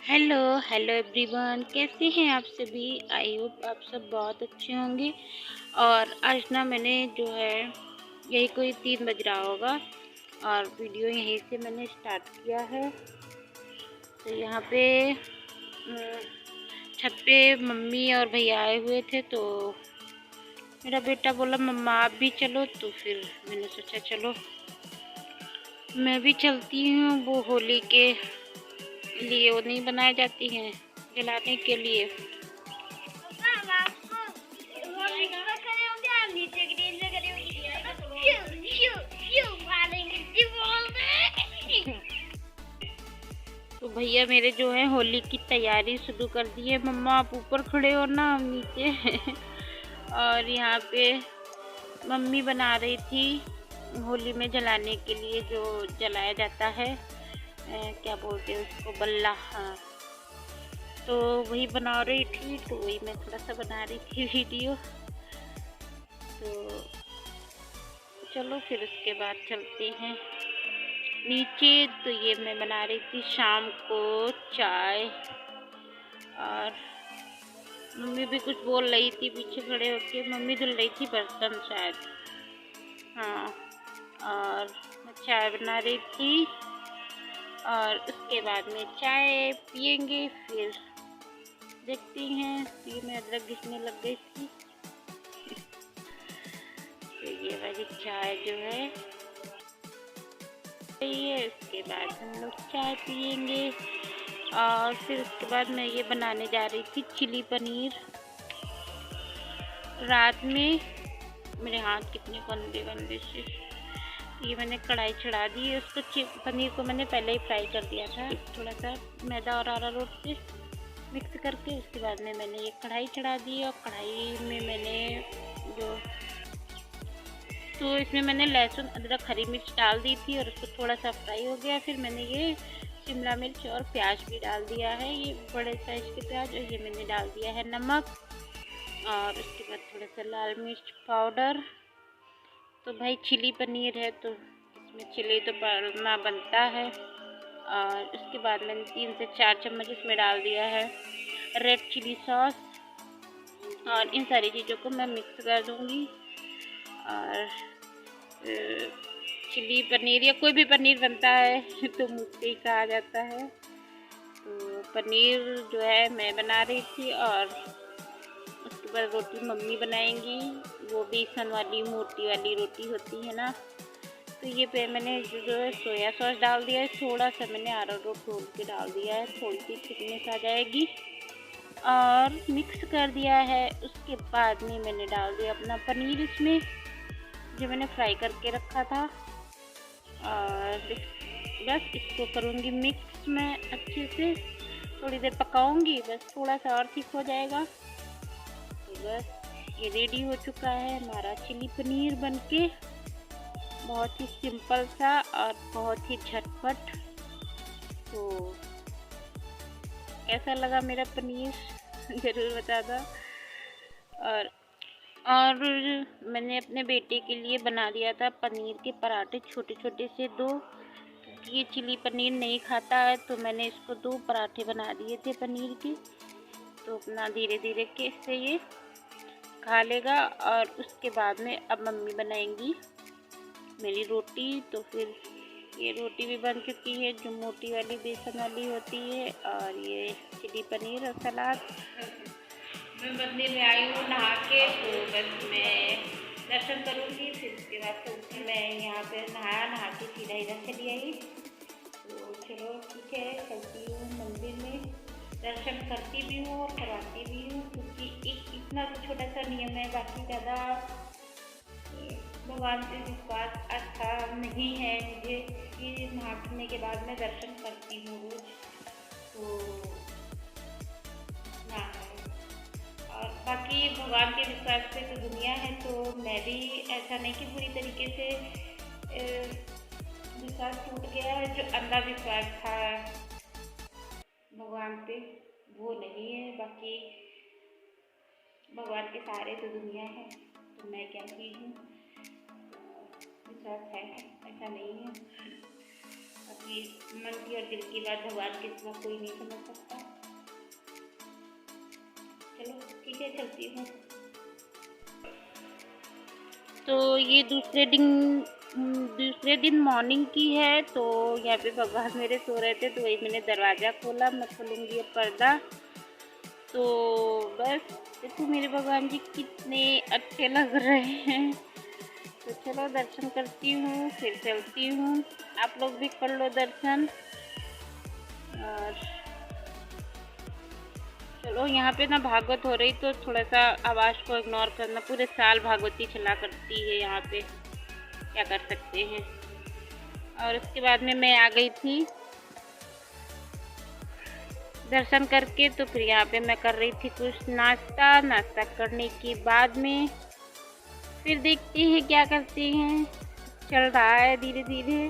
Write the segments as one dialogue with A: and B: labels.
A: Hello hello everyone, कैसे हैं आप सभी। आई होप आप सब बहुत अच्छे होंगे। और आज ना मैंने जो है यही कोई 3 बज रहा होगा और वीडियो यहीं से मैंने स्टार्ट किया है। तो यहाँ पे छत पे मम्मी और भैया आए हुए थे, तो मेरा बेटा बोला मम्मा आप भी चलो, तो फिर मैंने सोचा चलो मैं भी चलती हूँ। वो होली के लिए वो नहीं बनाई जाती हैं जलाने के लिए। तो भैया मेरे जो है होली की तैयारी शुरू कर दी है। मम्मा आप ऊपर खड़े हो ना, हम नीचे और यहाँ पे मम्मी बना रही थी होली में जलाने के लिए जो जलाया जाता है, क्या बोलते हैं उसको, बल्ला। हाँ, तो वही बना रही थी, तो वही मैं थोड़ा सा बना रही थी वीडियो। तो चलो फिर उसके बाद चलते हैं नीचे। तो ये मैं बना रही थी शाम को चाय, और मम्मी भी कुछ बोल रही थी पीछे खड़े होके। मम्मी धुल रही थी बर्तन शायद। हाँ, और मैं चाय बना रही थी और उसके बाद में चाय पियेंगे। फिर देखती हैं, ये मैं अदरक घिसने लग गई थी। तो ये वाली चाय जो है ये, उसके बाद हम लोग चाय पियेंगे। और फिर उसके बाद मैं ये बनाने जा रही थी चिली पनीर। रात में मेरे हाथ कितने गंदे गंदे से, ये मैंने कढ़ाई चढ़ा दी है। उसको पनीर को मैंने पहले ही फ्राई कर दिया था, थोड़ा सा मैदा और अरारोट से मिक्स करके। उसके बाद में मैंने ये कढ़ाई चढ़ा दी और कढ़ाई में मैंने जो, तो इसमें मैंने लहसुन अदरक हरी मिर्च डाल दी थी और उसको थोड़ा सा फ्राई हो गया। फिर मैंने ये शिमला मिर्च और प्याज भी डाल दिया है, ये बड़े साइज के प्याज, और ये मैंने डाल दिया है नमक, और उसके बाद थोड़ा सा लाल मिर्च पाउडर। तो भाई चिली पनीर है तो इसमें चिली तो पड़ना बनता है। और उसके बाद मैंने 3 से 4 चम्मच इसमें डाल दिया है रेड चिली सॉस, और इन सारी चीज़ों को मैं मिक्स कर दूँगी। और चिली पनीर या कोई भी पनीर बनता है तो मुझसे ही कहा जाता है। तो पनीर जो है मैं बना रही थी, और उसके बाद रोटी मम्मी बनाएंगी, वो बेसन वाली मोटी वाली रोटी होती है ना। तो ये पे मैंने जो है सोया सॉस डाल दिया है, थोड़ा सा मैंने अरारोट घोल के डाल दिया है, थोड़ी सी थिकनेस आ जाएगी, और मिक्स कर दिया है। उसके बाद में मैंने डाल दिया अपना पनीर इसमें, जो मैंने फ्राई करके रखा था। और बस इसको करूँगी मिक्स मैं अच्छे से, थोड़ी देर पकाऊंगी, बस थोड़ा सा और ठीक हो जाएगा। तो बस ये रेडी हो चुका है हमारा चिली पनीर बनके, बहुत ही सिंपल सा और बहुत ही झटपट। तो कैसा लगा मेरा पनीर ज़रूर बताना। और और मैंने अपने बेटे के लिए बना दिया था पनीर के पराठे, छोटे छोटे से 2। ये चिली पनीर नहीं खाता है, तो मैंने इसको 2 पराठे बना दिए थे पनीर के। तो अपना धीरे धीरे कैसे ये खा लेगा। और उसके बाद में अब मम्मी बनाएंगी मेरी रोटी। तो फिर ये रोटी भी बन चुकी है, जो मोटी वाली बेसन वाली होती है, और ये चिली पनीर और सलाद। मैं मंदिर में आई हूँ नहा के, तो बस मैं दर्शन करूँगी। फिर उसके बाद तो मैं यहाँ पे नहा के सीधा इधर चली आई। तो चलो ठीक है, चलती हूँ मंदिर में, दर्शन करती भी हूँ और कराती भी हूँ, क्योंकि एक इतना तो छोटा सा नियम है, बाकी ज़्यादा भगवान से विश्वास अच्छा नहीं है मुझे कि नहाने के बाद मैं दर्शन करती हूँ रोज। तो ना, और बाकी भगवान के विश्वास पे तो दुनिया है, तो मैं भी ऐसा नहीं कि पूरी तरीके से विश्वास टूट गया है। जो अंधविश्वास था भगवान पे वो नहीं है, बाकी भगवान के सहारे तो दुनिया है, तो मैं क्या चीज़ हूँ। विश्वास है, ऐसा नहीं है। बाकी मन की और दिल की बात भगवान के सिवा कोई नहीं समझ सकता। चलो ठीक है, चलती हूँ। तो ये दूसरे दिन मॉर्निंग की है। तो यहाँ पे भगवान मेरे सो रहे थे, तो वही मैंने दरवाज़ा खोला। मैं खोलूँगी अब पर्दा। तो बस देखो मेरे भगवान जी कितने अच्छे लग रहे हैं। तो चलो दर्शन करती हूँ, फिर चलती हूँ। आप लोग भी कर लो दर्शन। और चलो, यहाँ पे ना भागवत हो रही, तो थोड़ा सा आवाज़ को इग्नोर करना। पूरे साल भागवती चला करती है यहाँ पे, क्या कर सकते हैं। और उसके बाद में मैं आ गई थी दर्शन करके। तो फिर यहाँ पे मैं कर रही थी कुछ नाश्ता करने के बाद में फिर देखते हैं क्या करते हैं। चल रहा है धीरे धीरे।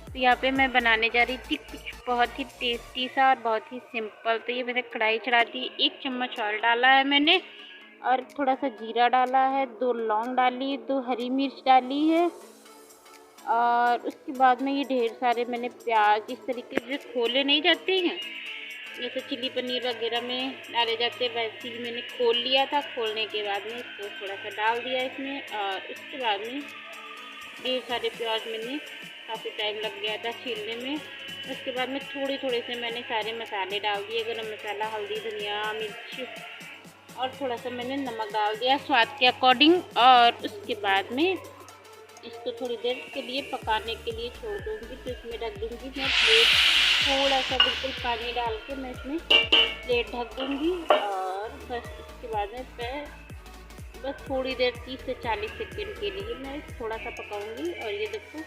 A: तो यहाँ पे मैं बनाने जा रही थी कुछ बहुत ही टेस्टी सा और बहुत ही सिंपल। तो ये मैंने कढ़ाई चढ़ा दी, 1 चम्मच ऑयल डाला है मैंने और थोड़ा सा जीरा डाला है, 2 लौंग डाली, 2 हरी मिर्च डाली है। और उसके बाद में ये ढेर सारे मैंने प्याज इस तरीके से खोले नहीं जाते हैं, जैसे चिली पनीर वगैरह में डाले जाते हैं, वैसे ही मैंने खोल लिया था। खोलने के बाद में इसको थोड़ा सा डाल दिया इसमें। और उसके बाद में ढेर सारे प्याज मैंने, काफ़ी टाइम लग गया था छीलने में। उसके बाद में थोड़े से मैंने सारे मसाले डाल दिए, गरम मसाला, हल्दी, धनिया, मिर्च और थोड़ा सा मैंने नमक डाल दिया स्वाद के अकॉर्डिंग। और उसके बाद में इसको थोड़ी देर के लिए पकाने के लिए छोड़ दूँगी। तो इसमें ढक दूँगी मैं प्लेट, थोड़ा सा बिल्कुल पानी डाल के मैं इसमें प्लेट ढक दूँगी। और बस इसके बाद में मैं बस थोड़ी देर 30 से 40 सेकंड के लिए मैं थोड़ा सा पकाऊंगी। और ये देखो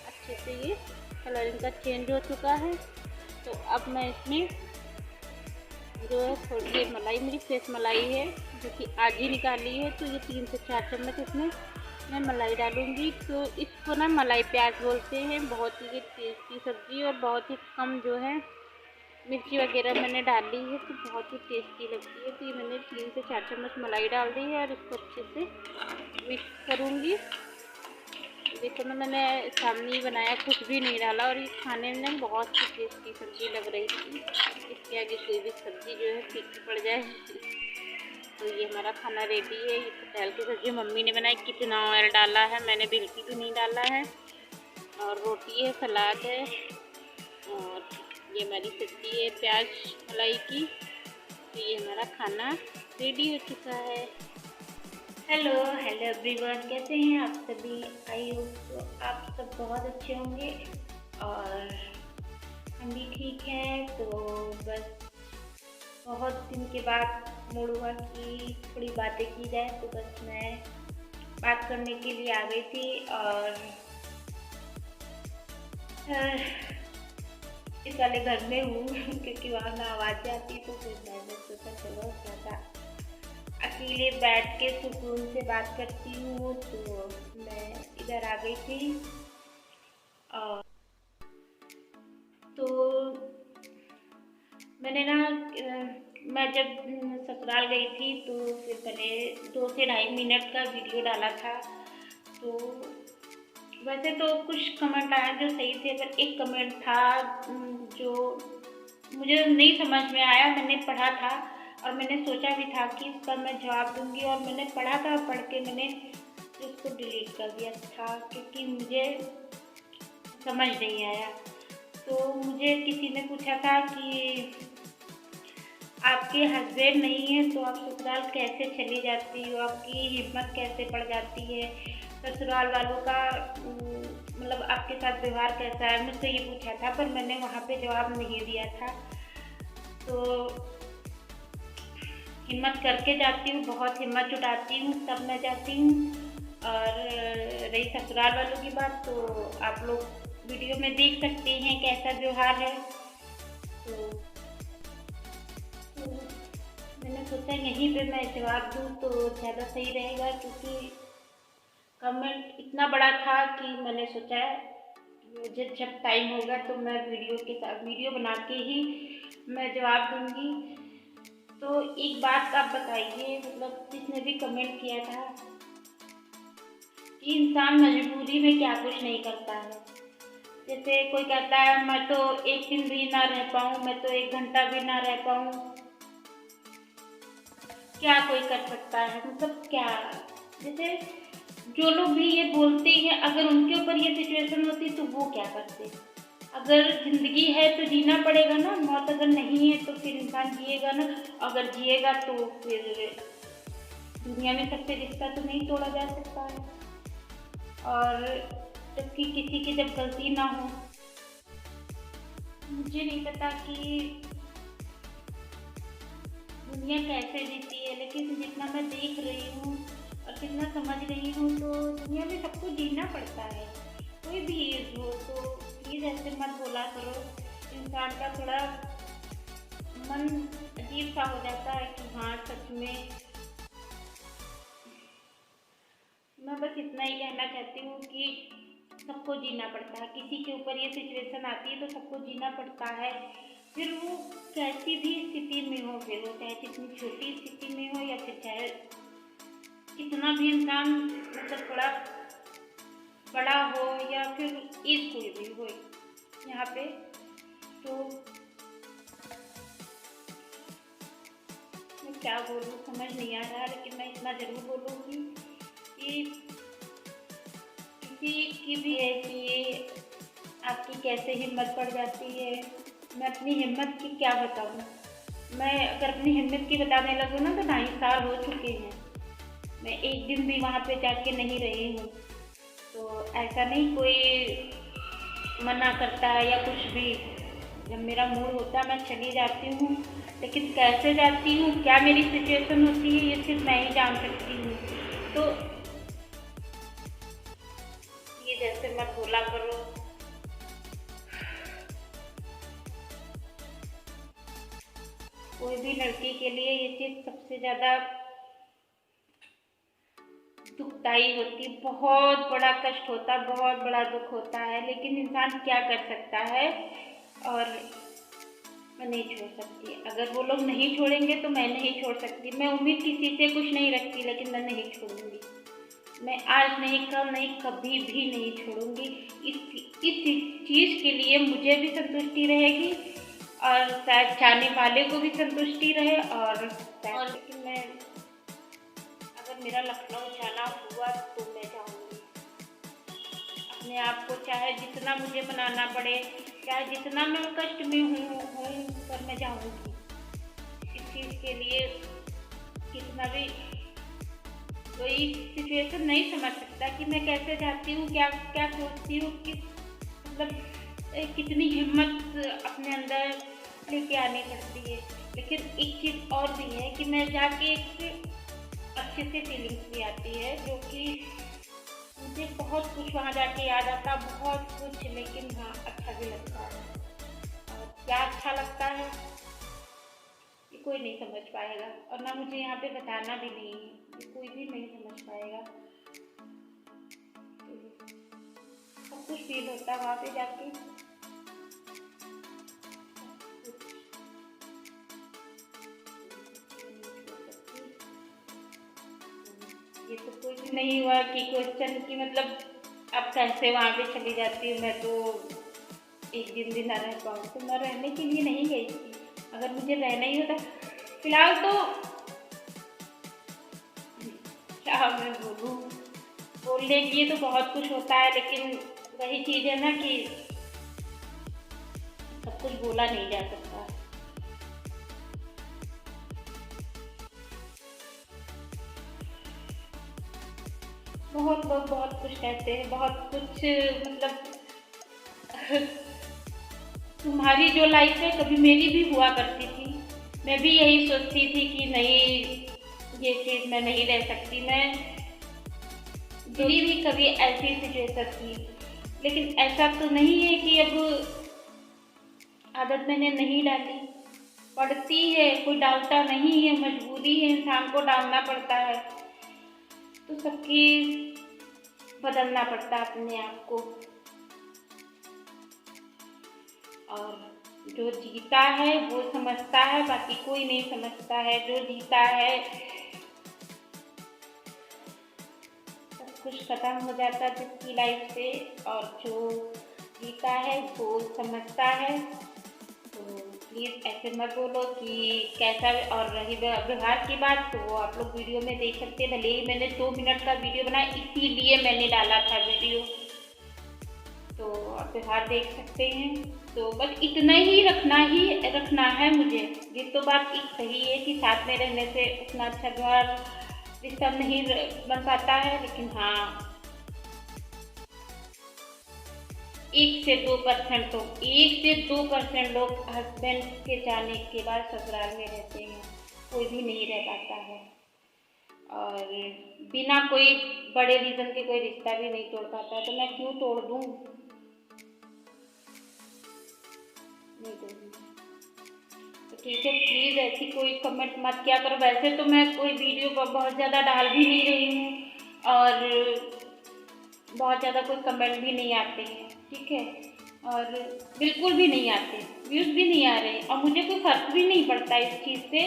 A: अच्छे से ये कलर इनका चेंज हो चुका है। तो अब मैं इसमें जो है थोड़ी ये मलाई, मेरी फ्रेश मलाई है जो कि आज ही निकाली है, तो ये 3 से 4 चम्मच इसमें मैं मलाई डालूंगी। तो इसको ना मलाई प्याज बोलते हैं। बहुत ही टेस्टी सब्ज़ी और बहुत ही कम जो है मिर्ची वगैरह मैंने डाली है, तो बहुत ही टेस्टी लगती है। तो ये मैंने 3 से 4 चम्मच मलाई डाल दी है और इसको अच्छे से मिक्स करूँगी। देखो ना, मैंने सामने ही बनाया, कुछ भी नहीं डाला और ये खाने में बहुत ही टेस्टी सब्ज़ी लग रही थी। इसके आगे कोई भी सब्ज़ी जो है फीकी पड़ जाए। तो ये हमारा खाना रेडी है। ये कटहल की सब्ज़ी मम्मी ने बनाई। कितना ऑयल डाला है, मैंने बिल्कुल भी नहीं डाला है। और रोटी है, सलाद है और ये हमारी सब्ज़ी है प्याज मलाई की। तो ये हमारा खाना रेडी हो चुका है। हेलो एवरीवन, कैसे हैं आप सभी। आई होप आप सब बहुत अच्छे होंगे और हम भी ठीक हैं। तो बस बहुत दिन के बाद मूड हुआ कि थोड़ी बातें की जाए, तो बस मैं बात करने के लिए आ गई थी। और इस वाले घर में हूँ क्योंकि वहाँ ना आवाज़ आती, तो फिर मैंने सोचा चलो थोड़ा अकेले बैठ के सुकून से बात करती हूँ। तो मैं इधर आ गई थी। और तो मैंने ना मैं जब ससुराल गई थी तो फिर मैंने 2 से ढाई मिनट का वीडियो डाला था। तो वैसे तो कुछ कमेंट आए जो सही थे, पर एक कमेंट था जो मुझे नहीं समझ में आया। मैंने पढ़ा था और मैंने सोचा भी था कि इसका मैं जवाब दूंगी, और मैंने पढ़ा था, पढ़ के मैंने इसको डिलीट कर दिया था क्योंकि मुझे समझ नहीं आया। तो मुझे किसी ने पूछा था कि आपके हस्बैंड नहीं है तो आप ससुराल कैसे चली जाती हो, आपकी हिम्मत कैसे पड़ जाती है, ससुराल वालों का मतलब आपके साथ व्यवहार कैसा है, मुझसे ये पूछा था। पर मैंने वहाँ पे जवाब नहीं दिया था। तो हिम्मत करके जाती हूँ, बहुत हिम्मत जुटाती हूँ तब मैं जाती हूँ। और रही ससुराल वालों की बात, तो आप लोग वीडियो में देख सकते हैं कैसा व्यवहार है। तो मैंने सोचा यहीं पे मैं जवाब दूँ तो ज़्यादा सही रहेगा, क्योंकि कमेंट इतना बड़ा था कि मैंने सोचा मुझे जब टाइम होगा तो मैं वीडियो बना के ही मैं जवाब दूँगी। तो एक बात आप बताइए, मतलब जिसने भी कमेंट किया था कि इंसान मजबूरी में क्या कुछ नहीं करता है। जैसे कोई कहता है मैं तो एक दिन भी ना रह पाऊँ, मैं तो 1 घंटा भी ना रह पाऊँ, क्या कोई कर सकता है? मतलब क्या? जैसे जो लोग भी ये बोलते हैं, अगर उनके ऊपर ये सिचुएशन होती तो वो क्या करते? अगर ज़िंदगी है तो जीना पड़ेगा ना, मौत अगर नहीं है तो फिर इंसान जिएगा ना। अगर जिएगा तो फिर दुनिया में सबसे रिश्ता तो नहीं तोड़ा जा सकता है। और जबकि किसी की जब गलती ना हो, मुझे नहीं पता कि दुनिया कैसे जीती है, लेकिन जितना मैं देख रही हूँ और जितना समझ रही हूँ तो दुनिया में सबको जीना पड़ता है। कोई भी एज हो तो प्लीज़ ऐसे मत बोला करो। इंसान का थोड़ा मन अजीब सा हो जाता है कि हाँ सच में। मैं बस इतना ही कहना चाहती हूँ कि सबको जीना पड़ता है। किसी के ऊपर ये सिचुएशन आती है तो सबको जीना पड़ता है। फिर वो कैसी भी स्थिति में हो, फिर वो चाहे कितनी छोटी स्थिति में हो या फिर चाहे कितना भी इंसान मतलब थोड़ा बड़ा हो या फिर एज कोई भी हो यहाँ पे। तो मैं क्या बोलूँ समझ नहीं आ रहा, लेकिन मैं इतना ज़रूर बोलूँगी कि किसी की भी है कि ये आपकी कैसे हिम्मत पड़ जाती है। मैं अपनी हिम्मत की क्या बताऊँ? मैं अगर अपनी हिम्मत की बताने लगूँ ना तो 2.5 साल हो चुके हैं। मैं एक दिन भी वहाँ पे जाके नहीं रही हूँ। तो ऐसा नहीं कोई मना करता है या कुछ भी। जब मेरा मूड होता है मैं चली जाती हूँ, लेकिन कैसे जाती हूँ, क्या मेरी सिचुएशन होती है, ये सिर्फ मैं ही जान सकती हूँ। तो ये जैसे मत बोला करो। कोई भी लड़की के लिए ये चीज़ सबसे ज़्यादा दुखदाई होती, बहुत बड़ा कष्ट होता, बहुत बड़ा दुख होता है, लेकिन इंसान क्या कर सकता है। और मैं नहीं छोड़ सकती। अगर वो लोग नहीं छोड़ेंगे तो मैं नहीं छोड़ सकती। मैं उम्मीद किसी से कुछ नहीं रखती, लेकिन मैं नहीं छोड़ूंगी। मैं आज नहीं, कल नहीं, कभी भी नहीं छोड़ूंगी। इस चीज़ के लिए मुझे भी संतुष्टि रहेगी और शायद चाहने वाले को भी संतुष्टि रहे। और लेकिन मैं अगर मेरा लखनऊ जाना हुआ तो मैं जाऊँगी। अपने आप को चाहे जितना मुझे बनाना पड़े, चाहे जितना मैं कष्ट में हूँ पर मैं जाऊँगी। इस चीज़ के लिए कितना भी कोई सिचुएशन नहीं समझ सकता कि मैं कैसे जाती हूँ, क्या क्या सोचती हूँ, किस मतलब कितनी हिम्मत अपने अंदर लेके आनी पड़ती है। लेकिन एक चीज़ और भी है कि मैं जाके एक अच्छे से फीलिंग्स भी आती है, जो कि मुझे बहुत कुछ वहाँ जाके याद आता, बहुत कुछ। लेकिन हाँ अच्छा भी लगता है। और क्या अच्छा लगता है ये कोई नहीं समझ पाएगा, और ना मुझे यहाँ पे बताना भी नहीं है, ये कोई भी नहीं समझ पाएगा। सब कुछ फील होता है वहाँ पे जाके। ये तो कोई भी नहीं हुआ कि क्वेश्चन की मतलब अब कैसे वहाँ पे चली जाती हूँ, मैं तो एक दिन भी ना रह पाऊँ। तो मैं रहने के लिए नहीं गई थी। अगर मुझे रहना ही होता, फिलहाल तो क्या मैं बोलूँ, बोलने के लिए तो बहुत कुछ होता है, लेकिन वही चीज़ है ना कि सब कुछ बोला नहीं जा सकता। बहुत लोग बहुत कुछ कहते हैं, बहुत कुछ मतलब तुम्हारी जो लाइफ है कभी मेरी भी हुआ करती थी। मैं भी यही सोचती थी कि नहीं, ये चीज़ मैं नहीं रह सकती। मैं मेरी भी कभी ऐसी सिचुएशन थी, लेकिन ऐसा तो नहीं है कि अब आदत मैंने नहीं डाली। पड़ती है, कोई डालता नहीं है, मजबूरी है, इंसान को डालना पड़ता है। तो सबकी बदलना पड़ता है अपने आप को। और जो जीता है वो समझता है, बाकी कोई नहीं समझता है। जो जीता है सब कुछ खत्म हो जाता है जिसकी लाइफ से, और जो जीता है वो समझता है। तो प्लीज़ ऐसे मत बोलो कि कैसा। और रही व्यवहार की बात, तो वो आप लोग वीडियो में देख सकते हैं। भले ही मैंने 2 मिनट का वीडियो बनाया, इसीलिए मैंने डाला था वीडियो, तो आप व्यवहार देख सकते हैं। तो बस इतना ही रखना है मुझे। ये तो बात एक सही है कि साथ में रहने से उतना अच्छा व्यवहार रिश्ता नहीं बन पाता है, लेकिन हाँ 1 से 2% लोग हस्बैंड के जाने के बाद ससुराल में रहते हैं, कोई भी नहीं रह पाता है। और बिना कोई बड़े रीज़न के कोई रिश्ता भी नहीं तोड़ पाता है, तो मैं क्यों तोड़ दूँ? नहीं तोड़ूँगी। तो ठीक है, प्लीज़ ऐसी कोई कमेंट मत किया करो। वैसे तो मैं कोई वीडियो बहुत ज़्यादा डाल भी नहीं रही हूँ, और बहुत ज़्यादा कोई कमेंट भी नहीं आते हैं, ठीक है। और बिल्कुल भी नहीं आते, व्यूज़ भी नहीं आ रहे, और मुझे कोई फ़र्क भी नहीं पड़ता इस चीज़ से,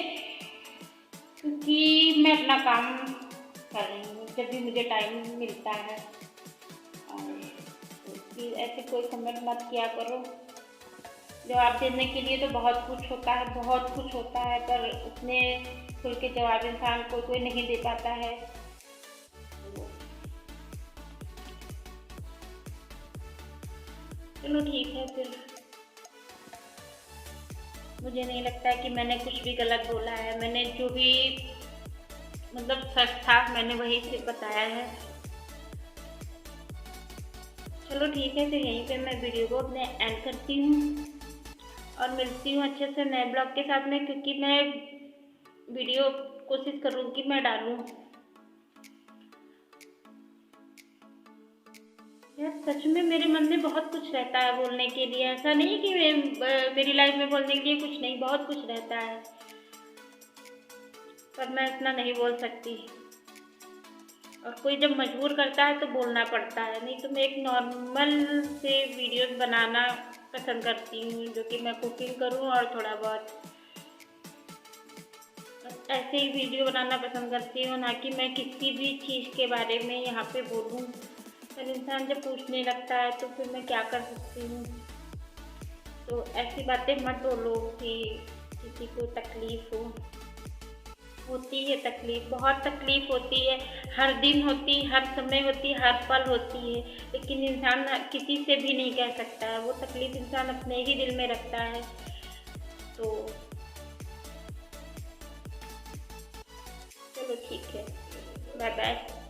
A: क्योंकि मैं अपना काम कर रही हूँ जब भी मुझे टाइम मिलता है। और प्लीज़ ऐसे कोई कमेंट मत किया करो। जवाब देने के लिए तो बहुत कुछ होता है, बहुत कुछ होता है, पर उतने खुल के जवाब इंसान कोई नहीं दे पाता है। चलो ठीक है फिर। मुझे नहीं लगता कि मैंने कुछ भी गलत बोला है। मैंने जो भी मतलब सच था मैंने वही से बताया है। चलो ठीक है, फिर यहीं पे मैं वीडियो को अपने एंड करती हूँ, और मिलती हूँ अच्छे से नए ब्लॉग के साथ में, क्योंकि मैं वीडियो कोशिश करूँगी मैं डालूँ। यार सच में मेरे मन में बहुत कुछ रहता है बोलने के लिए। ऐसा नहीं कि मेरी लाइफ में बोलने के लिए कुछ नहीं, बहुत कुछ रहता है, पर मैं इतना नहीं बोल सकती। और कोई जब मजबूर करता है तो बोलना पड़ता है, नहीं तो मैं एक नॉर्मल से वीडियोस बनाना पसंद करती हूँ, जो कि मैं कुकिंग करूँ और थोड़ा बहुत ऐसे ही वीडियो बनाना पसंद करती हूँ, ना कि मैं किसी भी चीज़ के बारे में यहाँ पे बोलूँ। पर इंसान जब पूछने लगता है तो फिर मैं क्या कर सकती हूँ। तो ऐसी बातें मत बोलो कि किसी को तकलीफ़ हो। होती है तकलीफ़, बहुत तकलीफ़ होती है, हर दिन होती, हर समय होती, हर पल होती है, लेकिन इंसान किसी से भी नहीं कह सकता है। वो तकलीफ़ इंसान अपने ही दिल में रखता है। तो चलो ठीक है, बाय बाय।